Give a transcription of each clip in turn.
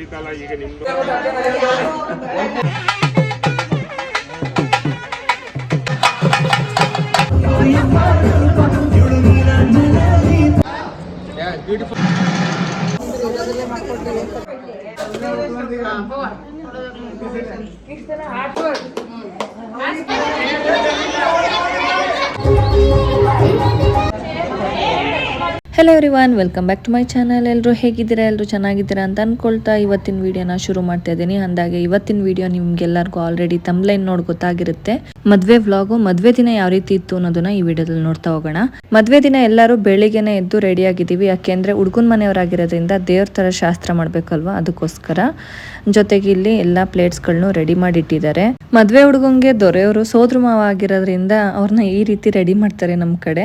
ಮುಗಿತಲ್ಲ ಈಗ ನಿಮ್ದು. Hello everyone, welcome back to my channel. ಎಲ್ಲರೂ ಹೇಗಿದ್ದೀರಾ? ಎಲ್ಲರೂ ಚೆನ್ನಾಗಿದ್ದೀರಾ ಅಂತ ಅಂದ್ಕೊಳ್ತಾ ಇವತ್ತಿನ ವಿಡಿಯೋನ ಶುರು ಮಾಡ್ತಾ ಇದ್ದೀನಿ. ಅಂದಾಗೆ ಇವತ್ತಿನ ವಿಡಿಯೋ ನಿಮ್ಗೆಲ್ಲರಿಗೂ ಆಲ್ರೆಡಿ ತಮ್ಲೈನ್ ನೋಡಿ ಗೊತ್ತಾಗಿರುತ್ತೆ. ಮದ್ವೆ ವ್ಲಾಗು, ಮದ್ವೆ ದಿನ ಯಾವ ರೀತಿ ಇತ್ತು ಅನ್ನೋದನ್ನ ಈ ವಿಡಿಯೋದಲ್ಲಿ ನೋಡ್ತಾ ಹೋಗೋಣ. ಮದ್ವೆ ದಿನ ಎಲ್ಲರೂ ಬೆಳಿಗ್ಗೆನೆ ಎದ್ದು ರೆಡಿ ಆಗಿದ್ದೀವಿ. ಯಾಕೆಂದ್ರೆ ಹುಡುಗನ ಮನೆಯವರಾಗಿರೋದ್ರಿಂದ ದೇವ್ರ ತರ ಶಾಸ್ತ್ರ ಮಾಡ್ಬೇಕಲ್ವಾ, ಅದಕ್ಕೋಸ್ಕರ. ಜೊತೆಗೆ ಇಲ್ಲಿ ಎಲ್ಲಾ ಪ್ಲೇಟ್ಸ್ಗಳನ್ನು ರೆಡಿ ಮಾಡಿ ಇಟ್ಟಿದ್ದಾರೆ. ಮದ್ವೆ ಹುಡುಗಂಗೆ ದೊರೆಯವರು ಸೋದ್ರ ಮಾವ ಆಗಿರೋದ್ರಿಂದ ಅವ್ರನ್ನ ಈ ರೀತಿ ರೆಡಿ ಮಾಡ್ತಾರೆ ನಮ್ ಕಡೆ.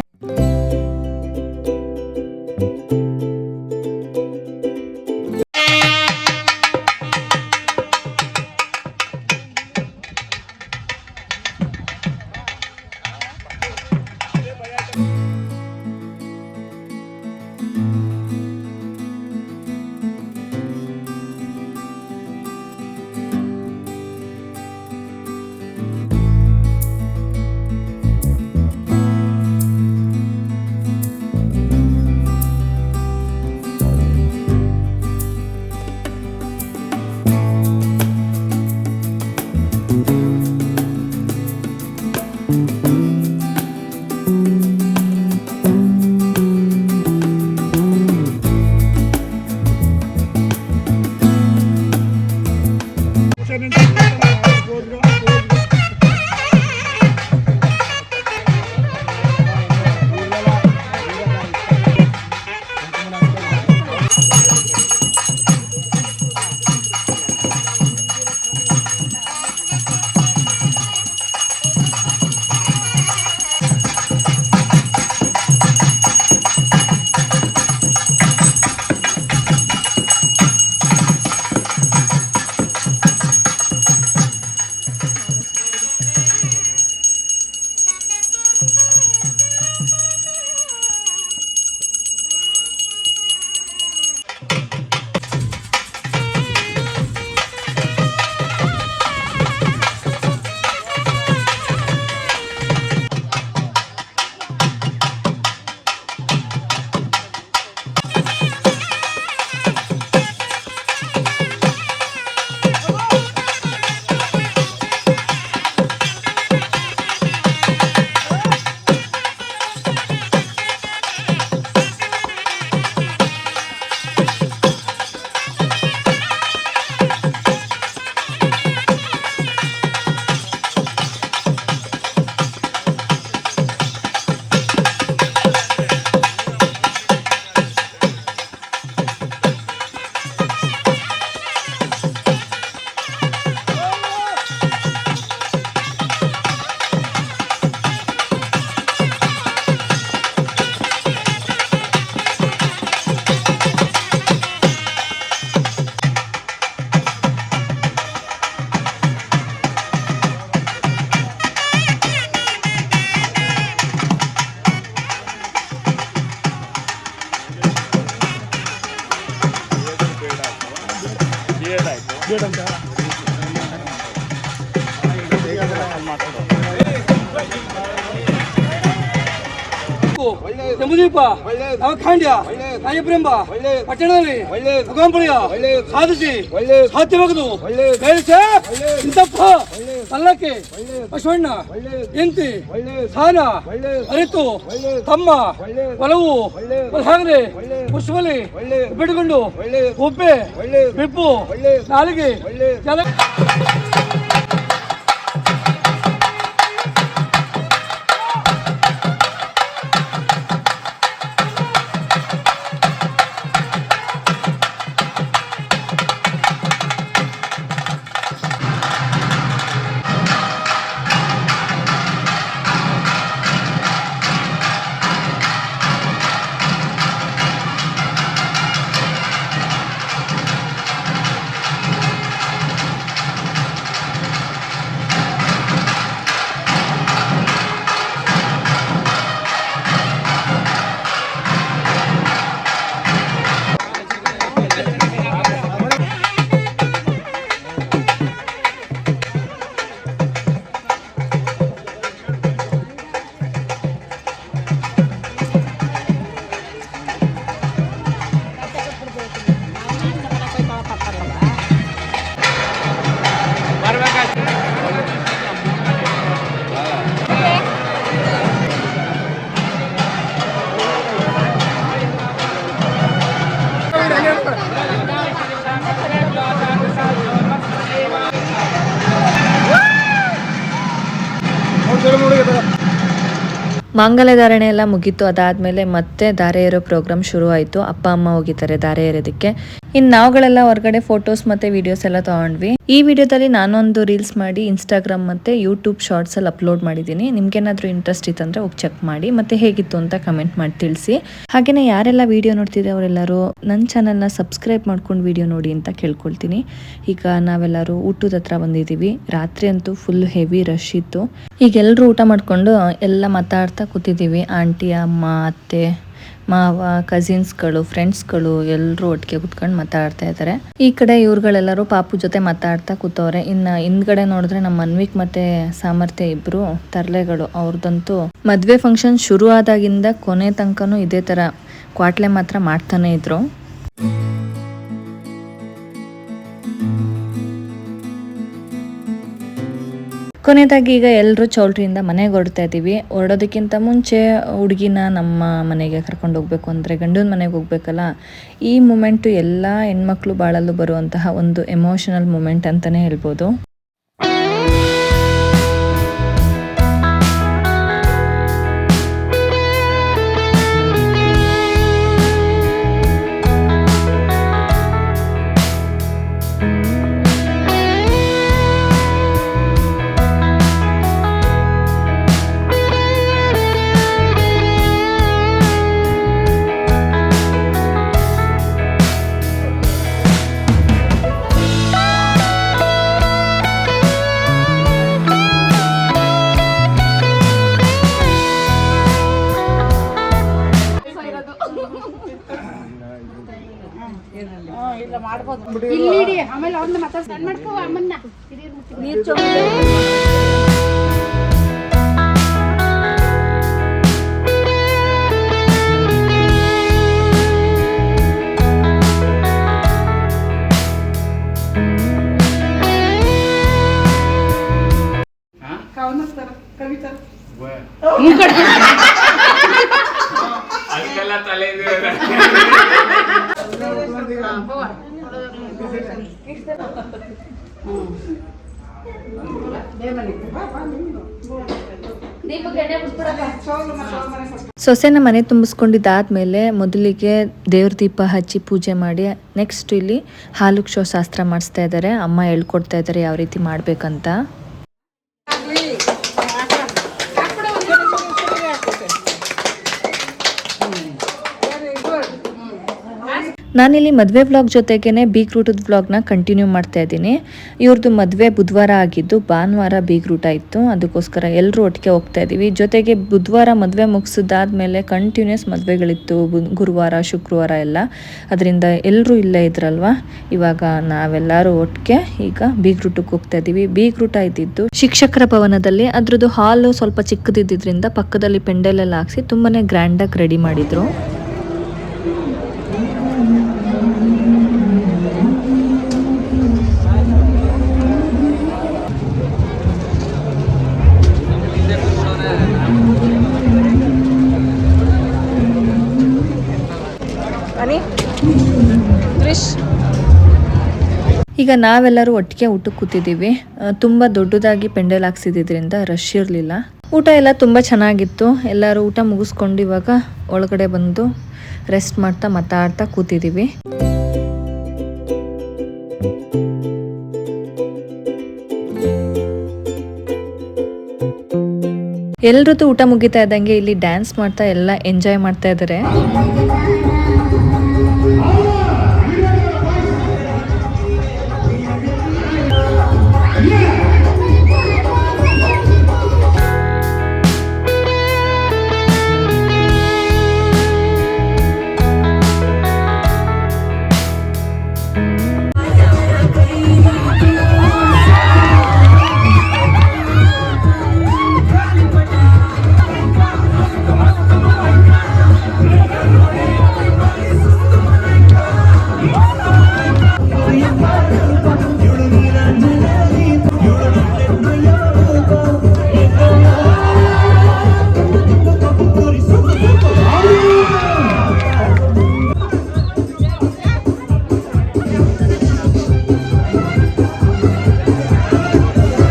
ಜಂಬುದೀಪ, ನವಖಾಂಡ್ಯ, ರಾಜಪ್ರಂಬ, ಪಟ್ಟಣದಲ್ಲಿ ಭಗವಂಪುಳಿಯ ಸಾಧಿಸಿ ಸಾಧ್ಯವಾಗದು ಇಂತಪ್ಪ ಪಲ್ಲಕ್ಕೆ ಅಶ್ವಣ್ಣ ಎಂತಿ ಸ್ಥಾನ ಅರಿತು ತಮ್ಮ ಒಲವು ಹಾಗರೆ ಪುಷ್ಪಲಿ ಬಿಟ್ಟುಕೊಂಡು ಉಪ್ಪೆ ಬಿಪ್ಪು ನಾಲಿಗೆ ಜಲ ಮಾಂಗಲ್ಯ ಧಾರಣೆ ಎಲ್ಲ ಮುಗೀತು. ಅದಾದ್ಮೇಲೆ ಮತ್ತೆ ಧಾರೆ ಏರೋ ಪ್ರೋಗ್ರಾಮ್ ಶುರು ಆಯಿತು. ಅಪ್ಪ ಅಮ್ಮ ಹೋಗಿದ್ದಾರೆ ಧಾರೆ ಏರೋದಕ್ಕೆ. ಇನ್ನು ನಾವುಗಳೆಲ್ಲ ಹೊರಗಡೆ ಫೋಟೋಸ್ ಮತ್ತೆ ವಿಡಿಯೋಸ್ ಎಲ್ಲ ತಗೊಂಡ್ವಿ. ಈ ವಿಡಿಯೋದಲ್ಲಿ ನಾನೊಂದು ರೀಲ್ಸ್ ಮಾಡಿ ಇನ್ಸ್ಟಾಗ್ರಾಮ್ ಮತ್ತೆ ಯೂಟ್ಯೂಬ್ ಶಾರ್ಟ್ಸ್ ಅಲ್ಲಿ ಅಪ್ಲೋಡ್ ಮಾಡಿದ್ದೀನಿ. ನಿಮ್ಗೇನಾದ್ರೂ ಇಂಟ್ರೆಸ್ಟ್ ಇತ್ತಂದ್ರೆ ಹೋಗಿ ಚೆಕ್ ಮಾಡಿ, ಮತ್ತೆ ಹೇಗಿತ್ತು ಅಂತ ಕಮೆಂಟ್ ಮಾಡಿ ತಿಳಿಸಿ. ಹಾಗೇನೆ ಯಾರೆಲ್ಲ ವಿಡಿಯೋ ನೋಡ್ತಿದ್ರೆ ಅವರೆಲ್ಲರೂ ನನ್ನ ಚಾನಲ್ನ ಸಬ್ಸ್ಕ್ರೈಬ್ ಮಾಡ್ಕೊಂಡು ವಿಡಿಯೋ ನೋಡಿ ಅಂತ ಕೇಳ್ಕೊಳ್ತೀನಿ. ಈಗ ನಾವೆಲ್ಲರೂ ಊಟದ ಹತ್ರ ಬಂದಿದ್ದೀವಿ. ರಾತ್ರಿ ಅಂತೂ ಫುಲ್ ಹೆವಿ ರಶ್ ಇತ್ತು. ಈಗ ಎಲ್ಲರೂ ಊಟ ಮಾಡ್ಕೊಂಡು ಎಲ್ಲ ಮಾತಾಡ್ತಾ ಕೂತಿದ್ದೀವಿ. ಆಂಟಿ, ಅಮ್ಮ, ಅತ್ತೆ, ಮಾವ, ಕಸಿನ್ಸ್ಗಳು, ಫ್ರೆಂಡ್ಸ್ಗಳು ಎಲ್ಲರೂ ಒಟ್ಟಿಗೆ ಕುತ್ಕೊಂಡು ಮಾತಾಡ್ತಾ ಇದ್ದಾರೆ. ಈ ಕಡೆ ಇವ್ರುಗಳೆಲ್ಲರೂ ಪಾಪು ಜೊತೆ ಮಾತಾಡ್ತಾ ಕೂತವ್ರೆ. ಇನ್ನು ಹಿಂದ್ಗಡೆ ನೋಡಿದ್ರೆ ನಮ್ಮ ಮನ್ವಿಕ್ ಮತ್ತೆ ಸಾಮರ್ಥ್ಯ ಇಬ್ರು ತರ್ಲೆಗಳು. ಅವ್ರದ್ದಂತೂ ಮದ್ವೆ ಫಂಕ್ಷನ್ ಶುರು ಆದಾಗಿಂದ ಕೊನೆ ತನಕನೂ ಇದೇ ತರ ಕ್ವಾಟ್ಲೆ ಮಾತ್ರ ಮಾಡ್ತಾನೆ ಇದ್ರು. ಕೊನೆಯದಾಗಿ ಈಗ ಎಲ್ಲರೂ ಚೌಲ್ಟ್ರಿಯಿಂದ ಮನೆಗೆ ಹೊರಡ್ತಾ ಇದ್ದೀವಿ. ಹೊರಡೋದಕ್ಕಿಂತ ಮುಂಚೆ ಹುಡುಗಿನ ನಮ್ಮ ಮನೆಗೆ ಕರ್ಕೊಂಡು ಹೋಗ್ಬೇಕು ಅಂದರೆ ಗಂಡನ ಮನೆಗೆ ಹೋಗ್ಬೇಕಲ್ಲ. ಈ ಮೂಮೆಂಟು ಎಲ್ಲ ಹೆಣ್ಮಕ್ಳು ಬಾಳಲ್ಲೂ ಬರುವಂತಹ ಒಂದು ಎಮೋಷನಲ್ ಮೂಮೆಂಟ್ ಅಂತಲೇ ಹೇಳ್ಬೋದು. ಇಲ್ಲಿ ಆಮೇಲೆ ಅವ್ರನ್ನ ಮಾತಾಡ್ಕೊಂಡು ಮಾಡ್ಕೋ ಅಮ್ಮನ್ನ ನೀರು ಕವಿತಾ ಅದಕ್ಕೆಲ್ಲ ತಲೆ ಸೊಸೆನ ಮನೆ ತುಂಬಿಸ್ಕೊಂಡಿದ್ದಾದ್ಮೇಲೆ ಮೊದಲಿಗೆ ದೇವ್ರ ದೀಪ ಹಚ್ಚಿ ಪೂಜೆ ಮಾಡಿ ನೆಕ್ಸ್ಟ್ ಇಲ್ಲಿ ಹಾಲು ಕ್ಷೋ ಶಾಸ್ತ್ರ ಮಾಡಿಸ್ತಾ ಇದ್ದಾರೆ. ಅಮ್ಮ ಹೇಳ್ಕೊಡ್ತಾ ಇದ್ದಾರೆ ಯಾವ ರೀತಿ ಮಾಡ್ಬೇಕಂತ. ನಾನಿಲ್ಲಿ ಮದುವೆ ವ್ಲಾಗ್ ಜೊತೆಗೇನೆ ಬೀಗ್ರೂಟದ ವ್ಲಾಗ್ನ ಕಂಟಿನ್ಯೂ ಮಾಡ್ತಾ ಇದ್ದೀನಿ. ಇವ್ರದ್ದು ಮದುವೆ ಬುಧವಾರ ಆಗಿದ್ದು ಭಾನುವಾರ ಬೀಗ್ರೂಟ ಇತ್ತು. ಅದಕ್ಕೋಸ್ಕರ ಎಲ್ಲರೂ ಒಟ್ಟಿಗೆ ಹೋಗ್ತಾ ಇದ್ದೀವಿ. ಜೊತೆಗೆ ಬುಧವಾರ ಮದುವೆ ಮುಗಿಸಿದಾದ್ಮೇಲೆ ಕಂಟಿನ್ಯೂಸ್ ಮದುವೆಗಳಿತ್ತು, ಗುರುವಾರ ಶುಕ್ರವಾರ ಎಲ್ಲ. ಅದರಿಂದ ಎಲ್ಲರೂ ಇಲ್ಲೇ ಇದ್ರಲ್ವಾ. ಇವಾಗ ನಾವೆಲ್ಲರೂ ಒಟ್ಟಿಗೆ ಈಗ ಬೀಗ್ರೂಟಕ್ಕೆ ಹೋಗ್ತಾ ಇದ್ದೀವಿ. ಬೀಗ್ರೂಟ ಇದ್ದಿದ್ದು ಶಿಕ್ಷಕರ ಭವನದಲ್ಲಿ. ಅದ್ರದ್ದು ಹಾಲು ಸ್ವಲ್ಪ ಚಿಕ್ಕದಿದ್ದರಿಂದ ಪಕ್ಕದಲ್ಲಿ ಪೆಂಡಲ್ ಎಲ್ಲ ಹಾಕ್ಸಿ ತುಂಬಾನೇ ಗ್ರ್ಯಾಂಡಾಗಿ ರೆಡಿ ಮಾಡಿದ್ರು. ಈಗ ನಾವೆಲ್ಲರೂ ಒಟ್ಟಿಗೆ ಊಟಕ್ಕೆ ಕೂತಿದ್ದೀವಿ. ತುಂಬ ದೊಡ್ಡದಾಗಿ ಪೆಂಡಲ್ ಹಾಕ್ಸಿದ್ರಿಂದ ರಶ್ ಇರಲಿಲ್ಲ. ಊಟ ಎಲ್ಲ ತುಂಬ ಚೆನ್ನಾಗಿತ್ತು. ಎಲ್ಲರೂ ಊಟ ಮುಗಿಸ್ಕೊಂಡು ಇವಾಗ ಒಳಗಡೆ ಬಂದು ರೆಸ್ಟ್ ಮಾಡ್ತಾ ಮಾತಾಡ್ತಾ ಕೂತಿದ್ದೀವಿ. ಎಲ್ರದ್ದು ಊಟ ಮುಗಿತಾ ಇದ್ದಂಗೆ ಇಲ್ಲಿ ಡ್ಯಾನ್ಸ್ ಮಾಡ್ತಾ ಎಲ್ಲ ಎಂಜಾಯ್ ಮಾಡ್ತಾ ಇದ್ದಾರೆ.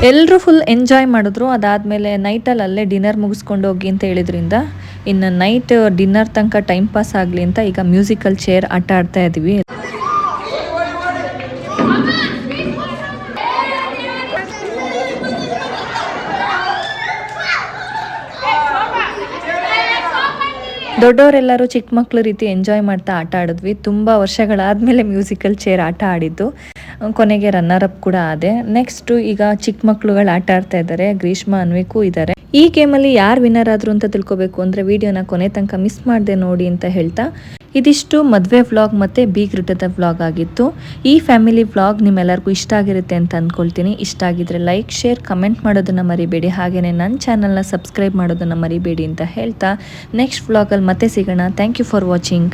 ಎಲ್ಲರೂ ಫುಲ್ ಎಂಜಾಯ್ ಮಾಡಿದ್ರು. ಅದಾದಮೇಲೆ ನೈಟಲ್ಲಿ ಅಲ್ಲೇ ಡಿನ್ನರ್ ಮುಗಿಸ್ಕೊಂಡು ಹೋಗಿ ಅಂತ ಹೇಳಿದ್ರಿಂದ ಇನ್ನು ನೈಟ್ ಡಿನ್ನರ್ ತನಕ ಟೈಮ್ ಪಾಸ್ ಆಗಲಿ ಅಂತ ಈಗ ಮ್ಯೂಸಿಕಲ್ ಚೇರ್ ಆಟ ಆಡ್ತಾ ಇದ್ವಿ. ದೊಡ್ಡವರೆಲ್ಲರೂ ಚಿಕ್ಕ ಮಕ್ಕಳು ರೀತಿ ಎಂಜಾಯ್ ಮಾಡ್ತಾ ಆಟ ಆಡಿದ್ವಿ. ತುಂಬ ವರ್ಷಗಳಾದಮೇಲೆ ಮ್ಯೂಸಿಕಲ್ ಚೇರ್ ಆಟ ಆಡಿದ್ದು. ಕೊನೆಗೆ ರನ್ನರ್ ಅಪ್ ಕೂಡ ಆದೆ. ನೆಕ್ಸ್ಟು ಈಗ ಚಿಕ್ಕ ಮಕ್ಕಳುಗಳು ಆಟ ಆಡ್ತಾ ಇದ್ದಾರೆ. ಗ್ರೀಷ್ಮ ಅನ್ವಿಕೂ ಇದ್ದಾರೆ. ಈ ಗೇಮಲ್ಲಿ ಯಾರು ವಿನ್ನರ್ ಆದರು ಅಂತ ತಿಳ್ಕೊಬೇಕು ಅಂದರೆ ವಿಡಿಯೋನ ಕೊನೆ ತನಕ ಮಿಸ್ ಮಾಡದೆ ನೋಡಿ ಅಂತ ಹೇಳ್ತಾ, ಇದಿಷ್ಟು ಮದುವೆ ವ್ಲಾಗ್ ಮತ್ತು ಬೀಗ್ರೂಟದ ವ್ಲಾಗ್ ಆಗಿತ್ತು. ಈ ಫ್ಯಾಮಿಲಿ ವ್ಲಾಗ್ ನಿಮ್ಮೆಲ್ಲರಿಗೂ ಇಷ್ಟ ಆಗಿರುತ್ತೆ ಅಂತ ಅಂದ್ಕೊಳ್ತೀನಿ. ಇಷ್ಟ ಆಗಿದ್ರೆ ಲೈಕ್, ಶೇರ್, ಕಮೆಂಟ್ ಮಾಡೋದನ್ನು ಮರಿಬೇಡಿ. ಹಾಗೆಯೇ ನನ್ನ ಚಾನಲ್ನ ಸಬ್ಸ್ಕ್ರೈಬ್ ಮಾಡೋದನ್ನು ಮರಿಬೇಡಿ ಅಂತ ಹೇಳ್ತಾ ನೆಕ್ಸ್ಟ್ ವ್ಲಾಗಲ್ಲಿ ಮತ್ತೆ ಸಿಗೋಣ. Thank you for watching.